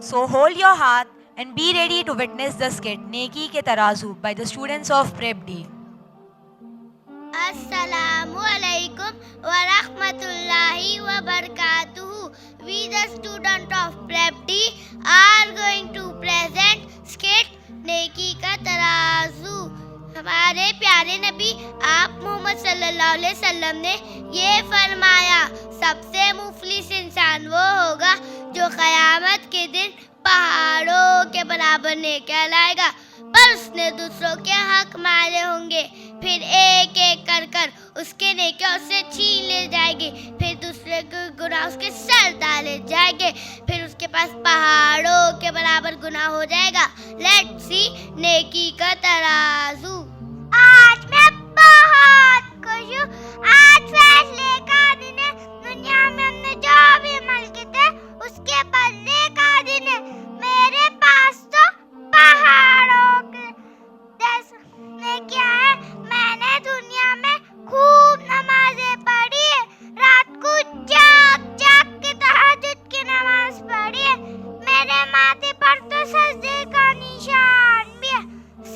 So hold your heart and be ready to witness the skit Neki Ke Tarazu by the students of Prep D. Assalamu alaikum wa rahmatullahi wa barakatuhu. We the student of Prep D are going to present skit नेकी का तराजू। हमारे प्यारे नबी आप मोहम्मद सल्लल्लाहु अलैहि वसल्लम ने ये फरमाया, सबसे मुफलिस इंसान वो होगा जो क़यामत के दिन पहाड़ों के बराबर नेकियां लाएगा, पर उसने दूसरों के हक मारे होंगे, फिर एक एक कर कर उसके नेकियां उससे छीन ले जाएगी, फिर दूसरे के गुनाह उसके सर डाले जाएंगे, फिर उसके पास पहाड़ों के बराबर गुनाह हो जाएगा। लेट्स सी नेकी का तराजू। आज मैं बहुत खुश हूँ, आज फैसले का दिन है। दुनिया में हमने जो भी अमल किए थे उसके बदले का दिन है। मेरे पास तो पहाड़ों के जैसे नेकियां है। मैंने दुनिया में खूब नमाजें पढ़ी है, रात को जाग जाग के तहज्जुद की नमाज पढ़ी है। मेरे माथे पर तो सजदे का निशान भी है।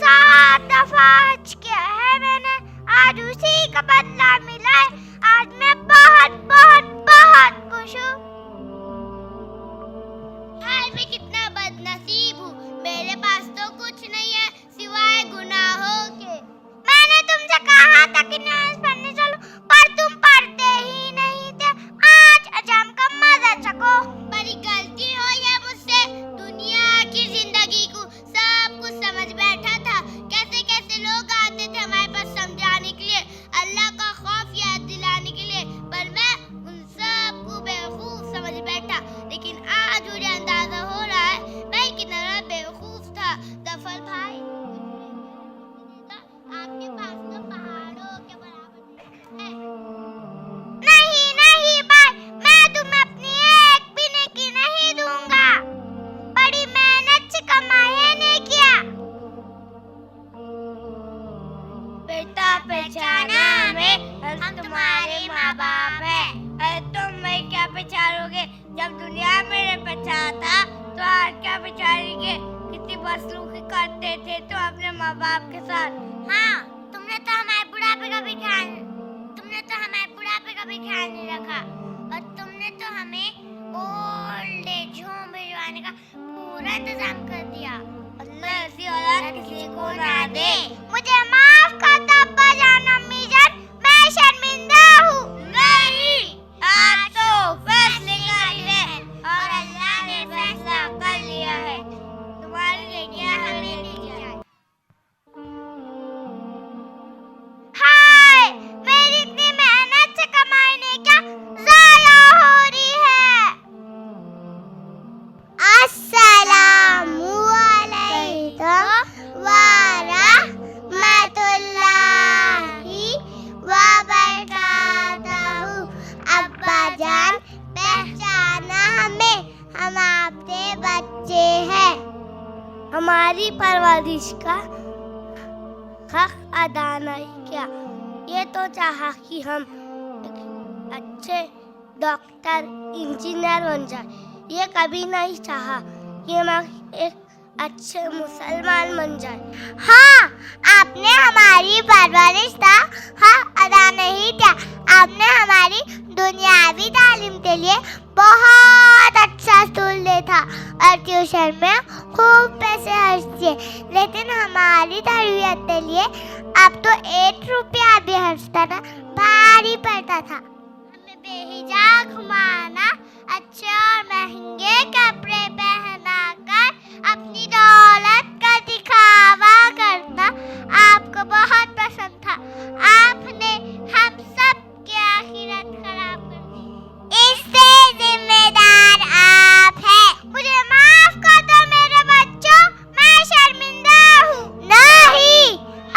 7 दफा हज किया है मैंने, आज उसी का बदला मिला है। आज मैं बहुत बहुत बहुत खुश हूँ। हाय मैं कितना बदनसीब हूँ, मेरे पास तो कुछ नहीं है सिवाय गुनाहों के। मैंने तुमसे कहा था कि नमाज पढ़ने चलो, पर तुम पढ़ते ही नहीं थे। आज अजाम का मजा चखो। बड़ी गलती हुई है मुझसे, दुनिया की जिंदगी को सब कुछ समझ बैठा था। कैसे कैसे लोग आते थे हमारे पास समझाने के लिए, अल्लाह का खौफ याद दिलाने के लिए, पर मैं उन सब को बेवकूफ समझ बैठा। लेकिन आज मुझे अंदाजा हो रहा है मैं कितना बेवकूफ था। दफर भाई, आपके पास तो पहाड़ों के बराबर है। नहीं नहीं भाई, मैं तुम्हें अपनी एक भी नेकी नहीं दूंगा। बड़ी मेहनत से कमाई है नेकियां। बेटा पहचाना हमें, हम तुम्हारे माँ बाप हैं। अरे तुम मैं क्या पहचानोगे, जब दुनिया मेरे पहचाना तो आज क्या पहचानेंगे। कितनी बसलूकी करते थे तो अपने माँ बाप के साथ। हाँ, तुमने तो हमारे बुढ़ापे का भी ख्याल नहीं रखा, और तुमने तो हमें ओल्ड एज होम भिजवाने का पूरा इंतजाम कर दिया। अल्लाह ऐसी औलाद किसी को ना दे। मुझे माफ कर दो अब्बा जान, अम्मी जान, मैं शर्मिंदा हूँ। नहीं, आज तो फैसले का दिन है और अल्लाह ने फैसला कर लिया है। तुम्हारी नेकियां हमें दी जाए। हाय, मेरी इतनी मेहनत से कमाई नेकियां ज़ाया हो रही है। अस्सलामु अलैकुम व रहमतुल्लाहि व बरकातहू। अब्बा जान पहचाना हमें, हम आपके बच्चे हैं। हमारी परवरिश का हक अदा नहीं किया। ये तो चाहा कि हम अच्छे डॉक्टर इंजीनियर बन जाए, ये कभी नहीं चाहा कि हम एक अच्छे मुसलमान बन जाए। हाँ, आपने हमारी परवरिश का हक अदा नहीं किया। आपने हमारी दुनियावी तालीम के लिए बहुत अच्छा स्कूल देखा और ट्यूशन में खूब पैसे खर्च किए, लेकिन हमारी तरबियत के लिए अब तो 1 रुपया भी खर्च करना भारी पड़ता था। हमें बेहिजा घुमाना, अच्छे और महंगे कपड़े पहनाकर अपनी दौलत का दिखावा करना आपको बहुत पसंद था। आपने हम सब की आखिरत खराब कर दी। इससे जिम्मेदार आप हैं। मुझे माफ कर दो मेरे बच्चों, मैं शर्मिंदा हूँ। नहीं,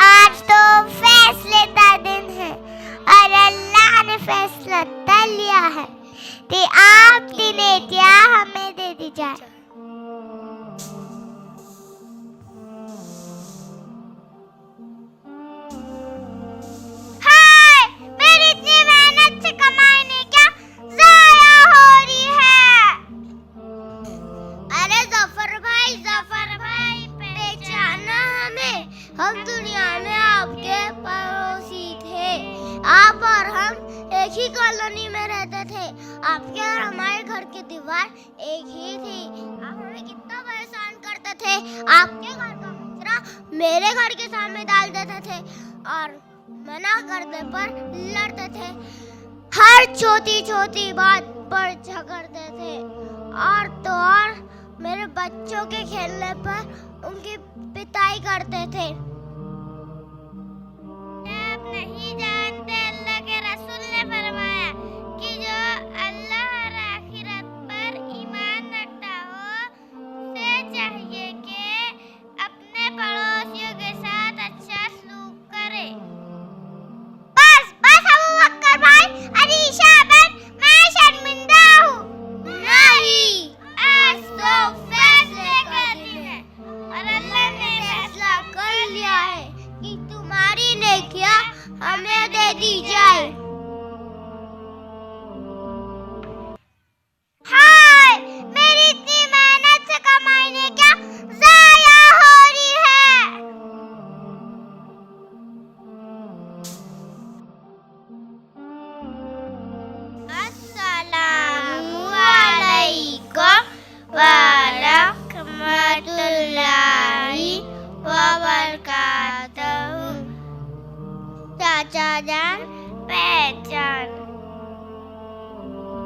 आज तो फैसले का दिन है और अल्लाह ने फैसला कर लिया है कि आपकी नेकियां हमें दे दी जाए। हम दुनिया में आपके पड़ोसी थे। आप और हम एक ही कॉलोनी में रहते थे। आपके और हमारे घर की दीवार एक ही थी। आप हमें कितना परेशान करते थे। आपके घर का कचरा मेरे घर के सामने डाल देते थे और मना करने पर लड़ते थे। हर छोटी छोटी बात पर झगड़ते थे और तो और मेरे बच्चों के खेलने पर उनकी पिटाई करते थे। आप नहीं जानते, अल्लाह के रसूल ने फरमाया कि जो अल्लाह और आखिरत पर ईमान रखता हो उसे चाहिए कि अपने पड़ोसियों के साथ अच्छा सलूक करे। बस बस अबू बकर भाई, अनीशा बहन, मैं शर्मिंदा हूँ। नहीं, आज तो फैसले का दिन है और अल्लाह ने फैसला कर लिया है कि तुम्हारी नेकियां हमें दे दी जाए। हाय, मेरी इतनी मेहनत से कमाई नेकियां ज़ाया हो रही है। अस्सलामु अलैकुम व रहमतुल्लाहि व बरकातहू। चाचा जान पहचान,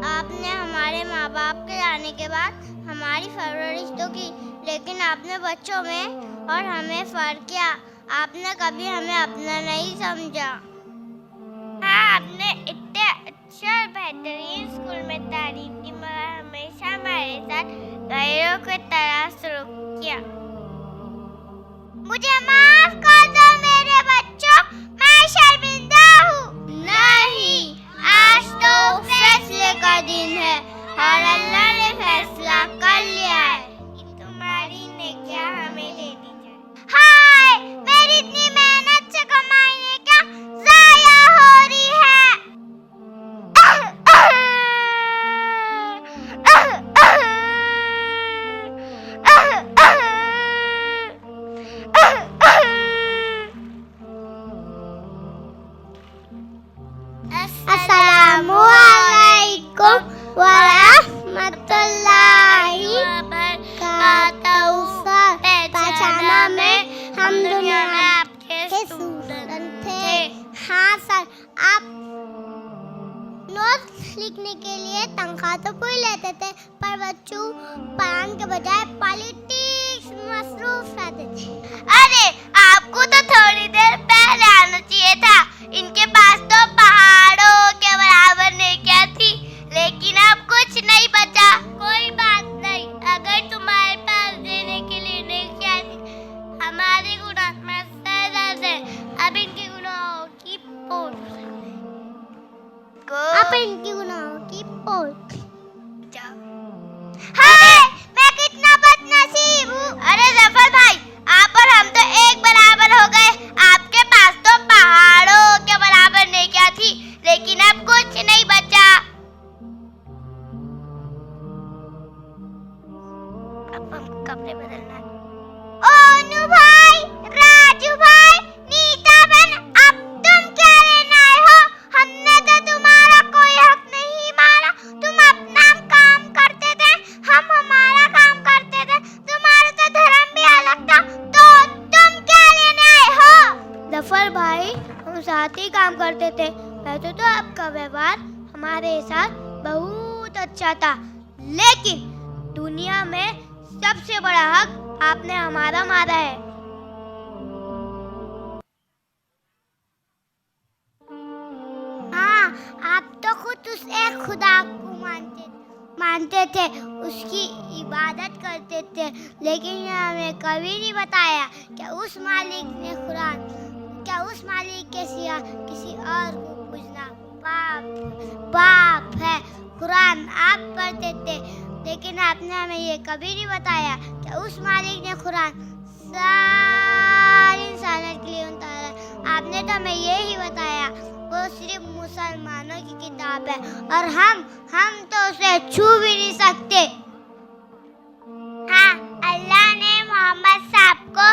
आपने हमारे माँ बाप के जाने के बाद हमारी परवरिश तो की, लेकिन आपने बच्चों में और हमें फर्क किया। आपने कभी हमें अपना नहीं समझा। हाँ, आपने इतने अच्छे और बेहतरीन स्कूल में तालीम दी, मगर हमेशा हमारे साथ गैरों की तरह सलूक किया। मुझे माफ कर दो मेरे बच्चों, मैं शर्मिंदा हूँ। नहीं, आज तो फैसले का दिन है और अल्लाह ने फैसला कर लिया है कि तुम्हारी नेकियां हमें दे दी जाए। हाय, मेरी इतनी मेहनत से कमाई नेकियां ज़ाया हो रही है। अस्सलामु अलैकुम व रहमतुल्लाहि व बरकातहू। पहचाना में हम दुनिया में आपके स्टूडेंट थे। हाँ सर, आप नोट्स लिखने के लिए तनख्वाह तो पूरी लेते थे, पर बच्चों पढ़ाने के बजाय पॉलिटिक्स में मसरूफ रहते थे। अरे, आपको तो थोड़ी देर पहले आना चाहिए था। इनके पास तो पहाड़ों के बराबर नेकियां थी, लेकिन अब कुछ नहीं बचा। कोई बात नहीं, अगर तुम्हारे पास देने के लिए नेकियां थी, हमारे गुनाह में सजा है। अब इनके गुनाहों की पोल हाय, मैं कितना बदनसीब हूँ। अरे जफर भाई, आप और हम तो एक बराबर हो गए। आपके पास तो पहाड़ों के बराबर नेकियां थी, लेकिन अब कुछ नहीं बचा। अब हमको कपड़े बदलना है। ओनू भाई, राजू भाई, नीता बहन, अब तुम क्या लेना आए हो? हमने तो तुम्हारा कोई हक नहीं माना। तुम अपना काम करते थे, हम हमारा काम करते थे। तुम्हारा तो धर्म भी अलग था, तो तुम क्या लेने आए हो? जफर भाई, हम साथ ही काम करते थे। वैसे तो आपका व्यवहार हमारे साथ बहुत अच्छा था, लेकिन दुनिया में सबसे बड़ा हक आपने हमारा मारा है। हाँ, आप तो खुद उस एक खुदा को मानते थे, उसकी इबादत करते थे, लेकिन हमें कभी नहीं बताया कि उस मालिक ने उस मालिक के सिवा किसी और को पूजना पाप है। कुरान आप पढ़ते थे, लेकिन आपने हमें ये कभी नहीं बताया कि उस मालिक ने कुरान सारे इंसानों के लिए उतारा। आपने तो हमें यही बताया वो सिर्फ मुसलमानों की किताब है और हम तो उसे छू भी नहीं सकते। हाँ, अल्लाह ने मोहम्मद साहब को